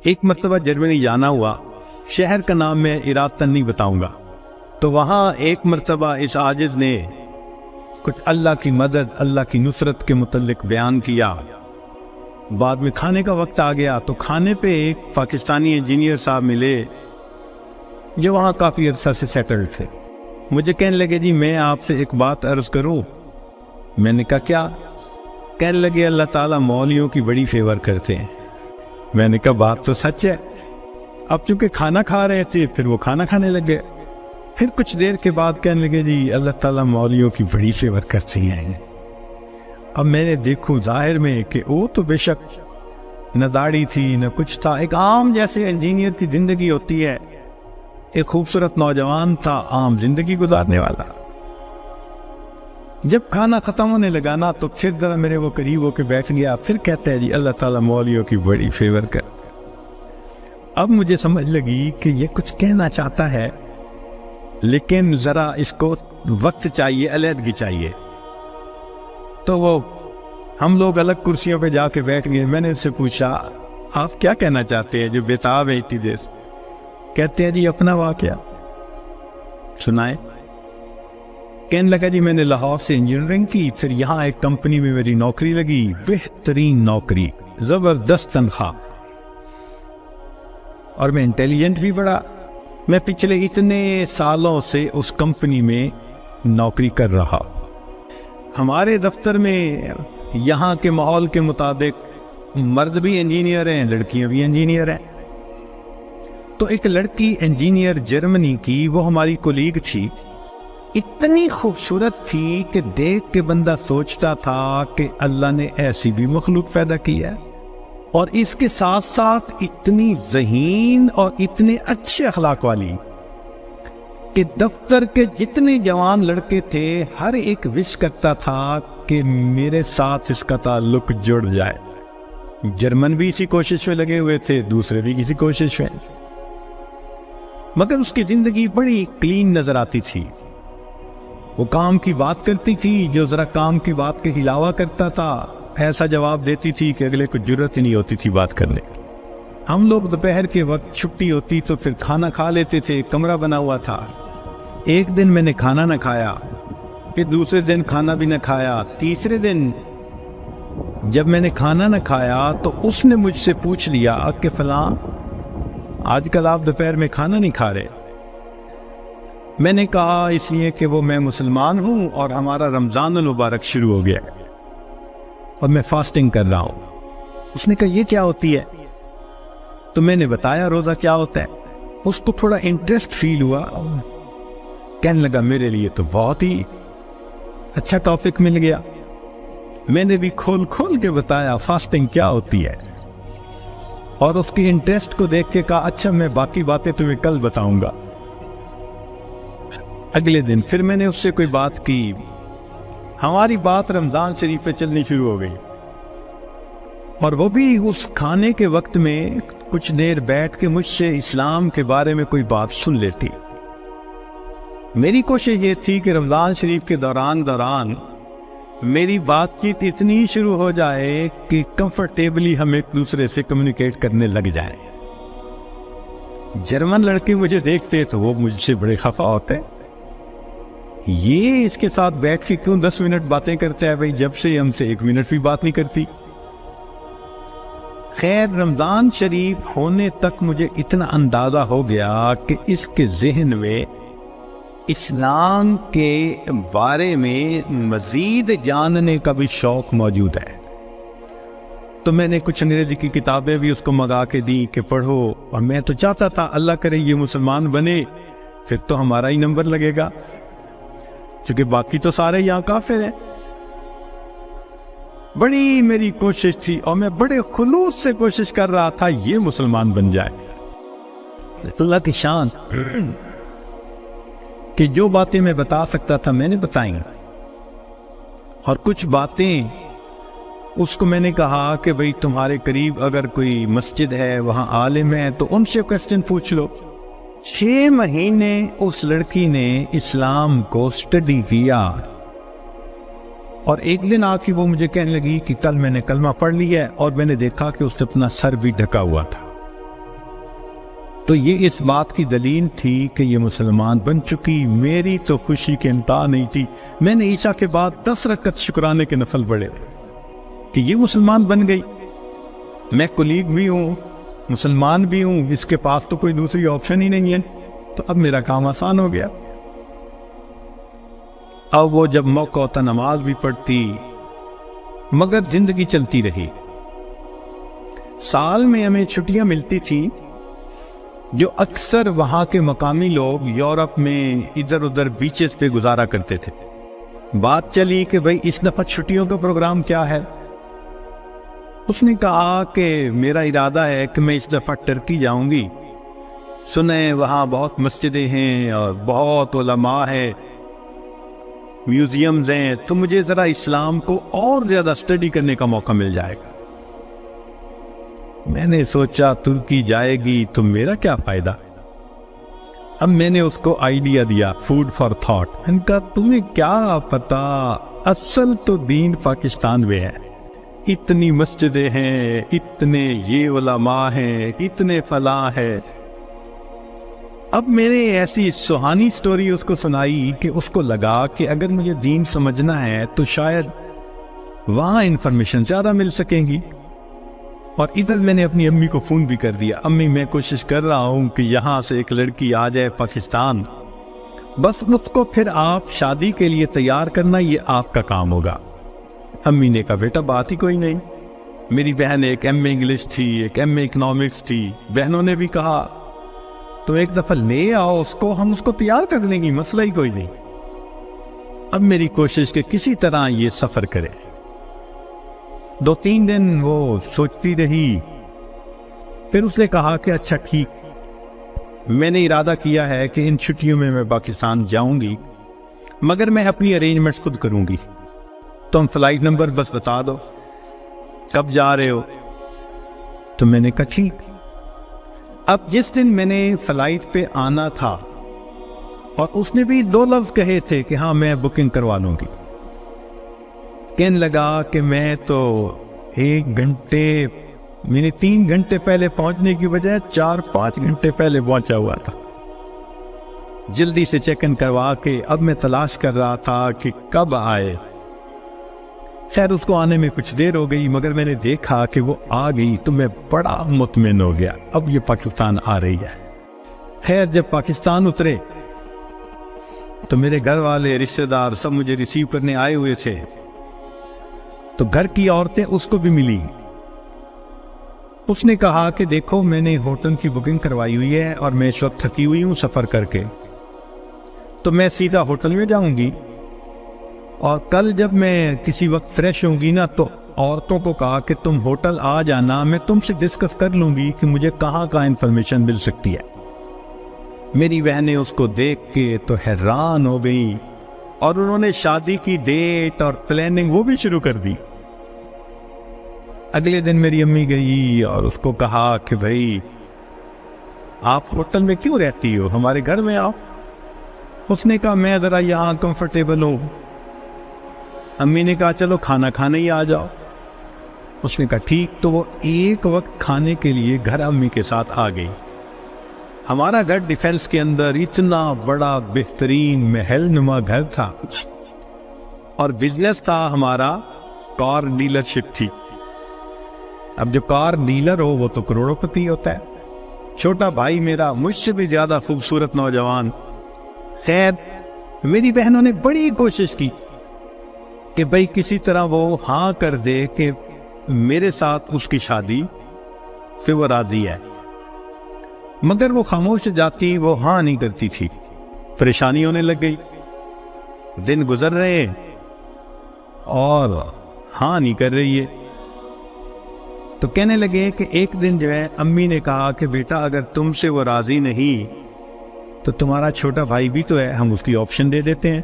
ایک مرتبہ جرمنی جانا ہوا، شہر کا نام میں ارادتاً نہیں بتاؤں گا، تو وہاں ایک مرتبہ اس عاجز نے کچھ اللہ کی مدد، اللہ کی نصرت کے متعلق بیان کیا۔ بعد میں کھانے کا وقت آ گیا تو کھانے پہ ایک پاکستانی انجینئر صاحب ملے جو وہاں کافی عرصہ سے سیٹلڈ تھے۔ مجھے کہنے لگے جی میں آپ سے ایک بات عرض کروں؟ میں نے کہا کیا؟ کہنے لگے اللہ تعالیٰ مولویوں کی بڑی فیور کرتے ہیں۔ میں نے کہا بات تو سچ ہے۔ اب چونکہ کھانا کھا رہے تھے پھر وہ کھانا کھانے لگے، پھر کچھ دیر کے بعد کہنے لگے جی اللہ تعالیٰ مولویوں کی بڑی فیور کرتے ہیں۔ اب میں نے دیکھوں ظاہر میں کہ وہ تو بے شک نہ داڑھی تھی نہ کچھ تھا، ایک عام جیسے انجینئر کی زندگی ہوتی ہے، ایک خوبصورت نوجوان تھا عام زندگی گزارنے والا۔ جب کھانا ختم ہونے لگا نا تو پھر ذرا میرے وہ قریب ہو کے بیٹھ گیا، پھر کہتا ہے جی اللہ تعالیٰ مولویوں کی بڑی فیور کر۔ اب مجھے سمجھ لگی کہ یہ کچھ کہنا چاہتا ہے لیکن ذرا اس کو وقت چاہیے، علیحدگی چاہیے۔ تو وہ ہم لوگ الگ کرسیوں پہ جا کے بیٹھ گئے۔ میں نے اس سے پوچھا آپ کیا کہنا چاہتے ہیں جو بےتاب ہے اتنی دیر سے؟ کہتے ہیں جی اپنا واقعہ سنائے۔ کہنے لگا جی میں نے لاہور سے انجینئرنگ کی، پھر یہاں ایک کمپنی میں میری نوکری لگی، بہترین نوکری، زبردست تنخواہ، اور میں انٹیلیجنٹ بھی بڑا۔ میں پچھلے اتنے سالوں سے اس کمپنی میں نوکری کر رہا۔ ہمارے دفتر میں یہاں کے ماحول کے مطابق مرد بھی انجینئر ہیں، لڑکیاں بھی انجینئر ہیں۔ تو ایک لڑکی انجینئر جرمنی کی، وہ ہماری کولیگ تھی، اتنی خوبصورت تھی کہ دیکھ کے بندہ سوچتا تھا کہ اللہ نے ایسی بھی مخلوق پیدا کی ہے، اور اس کے ساتھ ساتھ اتنی ذہین اور اتنے اچھے اخلاق والی کہ دفتر کے جتنے جوان لڑکے تھے ہر ایک وش کرتا تھا کہ میرے ساتھ اس کا تعلق جڑ جائے۔ جرمن بھی اسی کوشش میں لگے ہوئے تھے، دوسرے بھی کسی کوشش میں، مگر اس کی زندگی بڑی کلین نظر آتی تھی۔ وہ کام کی بات کرتی تھی، جو ذرا کام کی بات کے علاوہ کرتا تھا ایسا جواب دیتی تھی کہ اگلے کو جرت ہی نہیں ہوتی تھی بات کرنے کی۔ ہم لوگ دوپہر کے وقت چھٹی ہوتی تو پھر کھانا کھا لیتے تھے، کمرہ بنا ہوا تھا۔ ایک دن میں نے کھانا نہ کھایا، پھر دوسرے دن کھانا بھی نہ کھایا، تیسرے دن جب میں نے کھانا نہ کھایا تو اس نے مجھ سے پوچھ لیا کہ فلاں آج کل آپ دوپہر میں کھانا نہیں کھا رہے؟ میں نے کہا اس لیے کہ وہ میں مسلمان ہوں اور ہمارا رمضان المبارک شروع ہو گیا ہے اور میں فاسٹنگ کر رہا ہوں۔ اس نے کہا یہ کیا ہوتی ہے؟ تو میں نے بتایا روزہ کیا ہوتا ہے۔ اس کو تھوڑا انٹرسٹ فیل ہوا، کہنے لگا میرے لیے تو بہت ہی اچھا ٹاپک مل گیا۔ میں نے بھی کھول کھول کے بتایا فاسٹنگ کیا ہوتی ہے، اور اس کی انٹرسٹ کو دیکھ کے کہا اچھا میں باقی باتیں تمہیں کل بتاؤں گا۔ اگلے دن پھر میں نے اس سے کوئی بات کی، ہماری بات رمضان شریف پہ چلنی شروع ہو گئی، اور وہ بھی اس کھانے کے وقت میں کچھ دیر بیٹھ کے مجھ سے اسلام کے بارے میں کوئی بات سن لیتی۔ میری کوشش یہ تھی کہ رمضان شریف کے دوران میری بات چیت اتنی شروع ہو جائے کہ کمفرٹیبلی ہم ایک دوسرے سے کمیونیکیٹ کرنے لگ جائیں۔ جرمن لڑکے مجھے دیکھتے تو وہ مجھ سے بڑے خفا ہوتے، یہ اس کے ساتھ بیٹھ کے کیوں 10 منٹ باتیں کرتا ہے؟ بھائی جب سے ہم سے 1 منٹ بھی بات نہیں کرتی۔ خیر رمضان شریف ہونے تک مجھے اتنا اندازہ ہو گیا کہ اس کے ذہن میں اسلام کے بارے میں مزید جاننے کا بھی شوق موجود ہے۔ تو میں نے کچھ انگریزی کی کتابیں بھی اس کو منگا کے دی کہ پڑھو، اور میں تو چاہتا تھا اللہ کرے یہ مسلمان بنے، پھر تو ہمارا ہی نمبر لگے گا، کیونکہ باقی تو سارے یہاں کافر ہیں۔ بڑی میری کوشش تھی اور میں بڑے خلوص سے کوشش کر رہا تھا یہ مسلمان بن جائے۔ اللہ کی شان کہ جو باتیں میں بتا سکتا تھا میں نے بتائیں، اور کچھ باتیں اس کو میں نے کہا کہ بھئی تمہارے قریب اگر کوئی مسجد ہے، وہاں عالم ہے، تو ان سے کوسچن پوچھ لو۔ 6 مہینے اس لڑکی نے اسلام کو سٹڈی کیا، اور ایک دن آ کے وہ مجھے کہنے لگی کہ کل میں نے کلمہ پڑھ لی ہے، اور میں نے دیکھا کہ اس نے اپنا سر بھی ڈھکا ہوا تھا۔ تو یہ اس بات کی دلیل تھی کہ یہ مسلمان بن چکی۔ میری تو خوشی کے انتہا نہیں تھی۔ میں نے عشاء کے بعد 10 رکعت شکرانے کے نفل پڑھے کہ یہ مسلمان بن گئی۔ میں کولیگ بھی ہوں، مسلمان بھی ہوں، اس کے پاس تو کوئی دوسری آپشن ہی نہیں ہے، تو اب میرا کام آسان ہو گیا۔ اب وہ جب موقع ہوتا نماز بھی پڑھتی، مگر زندگی چلتی رہی۔ سال میں ہمیں چھٹیاں ملتی تھیں جو اکثر وہاں کے مقامی لوگ یورپ میں ادھر ادھر بیچز پہ گزارا کرتے تھے۔ بات چلی کہ بھئی اس دفعہ چھٹیوں کا پروگرام کیا ہے؟ اس نے کہا کہ میرا ارادہ ہے کہ میں اس دفعہ ٹرکی جاؤں گی، سنیں وہاں بہت مسجدیں ہیں اور بہت علماء ہیں، میوزیمز ہیں، تو مجھے ذرا اسلام کو اور زیادہ اسٹڈی کرنے کا موقع مل جائے گا۔ میں نے سوچا ترکی جائے گی تو میرا کیا فائدہ؟ اب میں نے اس کو آئیڈیا دیا، فوڈ فار تھاٹ۔ ان کا تمہیں کیا پتا، اصل تو دین پاکستان میں ہے، اتنی مسجدیں ہیں، اتنے یہ علماء ہیں، اتنے فلاں ہیں۔ اب میں نے ایسی سہانی سٹوری اس کو سنائی کہ اس کو لگا کہ اگر مجھے دین سمجھنا ہے تو شاید وہاں انفارمیشن زیادہ مل سکیں گی۔ اور ادھر میں نے اپنی امی کو فون بھی کر دیا، امی میں کوشش کر رہا ہوں کہ یہاں سے ایک لڑکی آ جائے پاکستان، بس اس کو پھر آپ شادی کے لیے تیار کرنا، یہ آپ کا کام ہوگا۔ امی نے کہا بیٹا بات ہی کوئی نہیں۔ میری بہن ایک ایم اے انگلش تھی، ایک ایم اے اکنامکس تھی، بہنوں نے بھی کہا تو ایک دفعہ لے آؤ اس کو، ہم اس کو تیار کر دیں گے، مسئلہ ہی کوئی نہیں۔ اب میری کوشش کہ کسی طرح یہ سفر کرے۔ 2-3 دن وہ سوچتی رہی، پھر اس نے کہا کہ اچھا ٹھیک، میں نے ارادہ کیا ہے کہ ان چھٹیوں میں پاکستان جاؤں گی، مگر میں اپنی ارینجمنٹس خود کروں گی، تم فلائٹ نمبر بس بتا دو کب جا رہے ہو۔ تو میں نے کہا ٹھیک۔ اب جس دن میں نے فلائٹ پہ آنا تھا، اور اس نے بھی 2 لفظ کہے تھے کہ ہاں میں بکنگ کروا لوں گی، کہنے لگا کہ میں تو 1 گھنٹے، میں نے 3 گھنٹے پہلے پہنچنے کی بجائے 4-5 گھنٹے پہلے پہنچا ہوا تھا۔ جلدی سے چیک ان کروا کے اب میں تلاش کر رہا تھا کہ کب آئے۔ خیر اس کو آنے میں کچھ دیر ہو گئی، مگر میں نے دیکھا کہ وہ آ گئی تو میں بڑا مطمئن ہو گیا، اب یہ پاکستان آ رہی ہے۔ خیر جب پاکستان اترے تو میرے گھر والے، رشتہ دار سب مجھے ریسیو کرنے آئے ہوئے تھے، تو گھر کی عورتیں اس کو بھی ملی۔ اس نے کہا کہ دیکھو میں نے ہوٹل کی بکنگ کروائی ہوئی ہے اور میں اس وقت تھکی ہوئی ہوں سفر کر کے، تو میں سیدھا ہوٹل میں جاؤں گی، اور کل جب میں کسی وقت فریش ہوں گی نا تو عورتوں کو کہا کہ تم ہوٹل آ جانا، میں تم سے ڈسکس کر لوں گی کہ مجھے کہاں انفارمیشن مل سکتی ہے۔ میری بہنیں اس کو دیکھ کے تو حیران ہو گئی، اور انہوں نے شادی کی ڈیٹ اور پلاننگ وہ بھی شروع کر دی۔ اگلے دن میری امی گئی اور اس کو کہا کہ بھائی آپ ہوٹل میں کیوں رہتی ہو، ہمارے گھر میں آؤ۔ اس نے کہا میں ذرا یہاں کمفرٹیبل ہوں۔ امی نے کہا چلو کھانا کھانے ہی آ جاؤ۔ اس نے کہا ٹھیک، تو وہ ایک وقت کھانے کے لیے گھر امی کے ساتھ آ گئی۔ ہمارا گھر ڈیفینس کے اندر اتنا بڑا بہترین محل نما گھر تھا، اور بزنس تھا ہمارا کار ڈیلرشپ تھی۔ اب جو کار ڈیلر ہو وہ تو کروڑوں پتی ہوتا ہے۔ چھوٹا بھائی میرا مجھ سے بھی زیادہ خوبصورت نوجوان۔ خیر میری بہنوں نے بڑی کوشش کی کہ بھائی کسی طرح وہ ہاں کر دے کہ میرے ساتھ اس کی شادی سے وہ راضی ہے، مگر وہ خاموش جاتی، وہ ہاں نہیں کرتی تھی۔ پریشانی ہونے لگ گئی، دن گزر رہے اور ہاں نہیں کر رہی ہے۔ تو کہنے لگے کہ ایک دن جو ہے امی نے کہا کہ بیٹا اگر تم سے وہ راضی نہیں تو تمہارا چھوٹا بھائی بھی تو ہے، ہم اس کی آپشن دے دیتے ہیں۔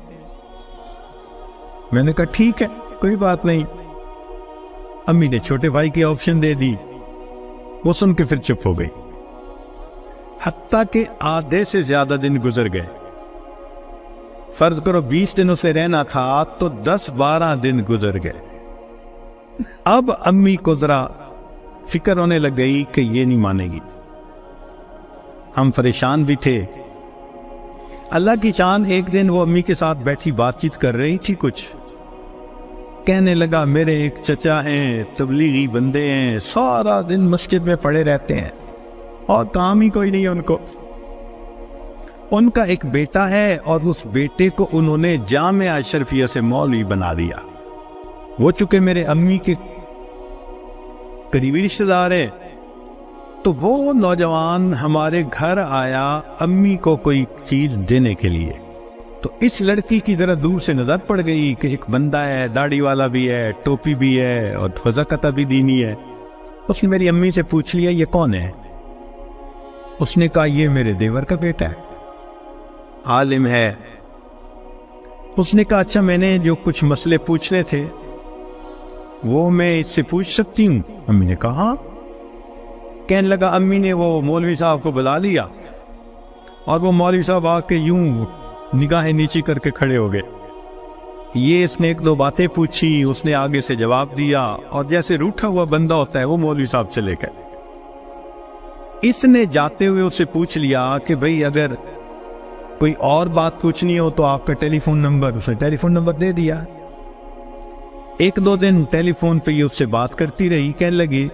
میں نے کہا ٹھیک ہے کوئی بات نہیں۔ امی نے چھوٹے بھائی کی آپشن دے دی، وہ سن کے پھر چپ ہو گئی۔ حتیٰ کہ آدھے سے زیادہ دن گزر گئے، فرض کرو 20 دن اسے رہنا تھا تو 10-12 دن گزر گئے۔ اب امی کو ذرا فکر ہونے لگ گئی کہ یہ نہیں مانے گی، ہم پریشان بھی تھے۔ اللہ کی شان، ایک دن وہ امی کے ساتھ بیٹھی بات چیت کر رہی تھی، کچھ کہنے لگا میرے ایک چچا ہیں، تبلیغی بندے ہیں، سارا دن مسجد میں پڑے رہتے ہیں اور کام ہی کوئی نہیں ہے ان کو۔ ان کا ایک بیٹا ہے اور اس بیٹے کو انہوں نے جامعہ اشرفیہ سے مولوی بنا دیا۔ وہ چونکہ میرے امی کے قریبی رشتہ دار ہیں، تو وہ نوجوان ہمارے گھر آیا امی کو کوئی چیز دینے کے لیے۔ تو اس لڑکی کی ذرا دور سے نظر پڑ گئی کہ ایک بندہ ہے، داڑھی والا بھی ہے، ٹوپی بھی ہے اور وضاقتہ بھی دینی ہے۔ اس نے میری امی سے پوچھ لیا یہ کون ہے؟ اس نے کہا یہ میرے دیور کا بیٹا ہے، عالم ہے۔ اس نے کہا اچھا، میں نے جو کچھ مسئلے پوچھنے تھے وہ میں اس سے پوچھ سکتی ہوں؟ امی نے کہا ہاں۔ کہنے لگا امی نے وہ مولوی صاحب کو بلا لیا اور وہ مولوی صاحب آ کے یوں نگاہیں نیچی کر کے کھڑے ہو گئے۔ یہ اس نے ایک دو باتیں پوچھی، اس نے آگے سے جواب دیا اور جیسے روٹھا ہوا بندہ ہوتا ہے وہ مولوی صاحب چلے گئے۔ اس نے جاتے ہوئے اسے پوچھ لیا کہ بھئی اگر کوئی اور بات پوچھنی ہو تو آپ کا ٹیلی فون نمبر، اس نے ٹیلی فون نمبر دے دیا۔ ایک دو دن ٹیلی فون پہ یہ اس سے بات کرتی رہی۔ کہنے لگی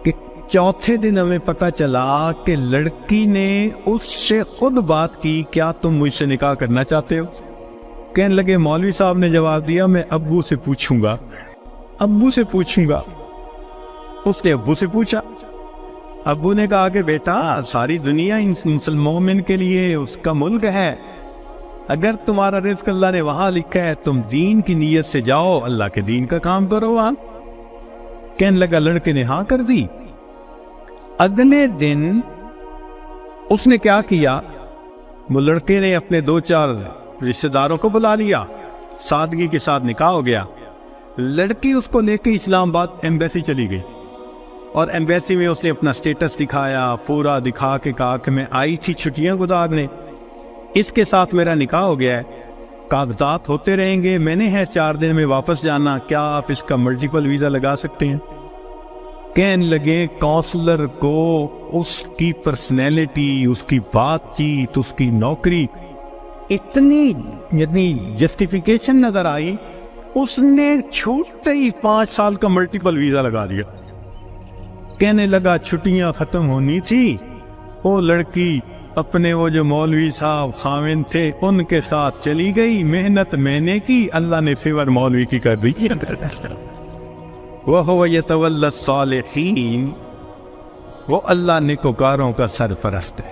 کہ چوتھے دن ہمیں پتہ چلا کہ لڑکی نے اس سے خود بات کی، کیا تم مجھ سے نکاح کرنا چاہتے ہو؟ کہنے لگے مولوی صاحب نے جواب دیا میں ابو سے پوچھوں گا، ابو سے پوچھوں گا۔ اس نے ابو سے پوچھا، ابو نے کہا کہ بیٹا ساری دنیا مسلم مومن کے لیے اس کا ملک ہے، اگر تمہارا رزق اللہ نے وہاں لکھا ہے تم دین کی نیت سے جاؤ، اللہ کے دین کا کام کرو وہاں۔ کہنے لگا لڑکے نے ہاں کر دی۔ اگلے دن اس نے کیا کیا، وہ لڑکے نے اپنے دو چار رشتہ داروں کو بلا لیا، سادگی کے ساتھ نکاح ہو گیا۔ لڑکی اس کو لے کے اسلام آباد ایمبیسی چلی گئی اور ایمبیسی میں اس نے اپنا سٹیٹس دکھایا، پورا دکھا کے کہا کہ میں آئی تھی چھٹیاں گزارنے، اس کے ساتھ میرا نکاح ہو گیا ہے، کاغذات ہوتے رہیں گے، میں نے ہے 4 دن میں واپس جانا، کیا آپ اس کا ملٹیپل ویزا لگا سکتے ہیں؟ کہنے لگے کونسلر کو اس کی پرسنالٹی، اس کی بات چیت، اس کی نوکری اتنی جسٹیفیکیشن نظر آئی، اس نے چھوٹتے ہی 5 سال کا ملٹیپل ویزا لگا دیا۔ کہنے لگا چھٹیاں ختم ہونی تھی، وہ لڑکی اپنے وہ جو مولوی صاحب خاوند تھے ان کے ساتھ چلی گئی، محنت میں نے کی، اللہ نے فیور مولوی کی کر دی۔ وَهُوَ يَتَوَلَّى الصَّالِحِينَ، وہ اللہ نیکوکاروں کا سرپرست ہے۔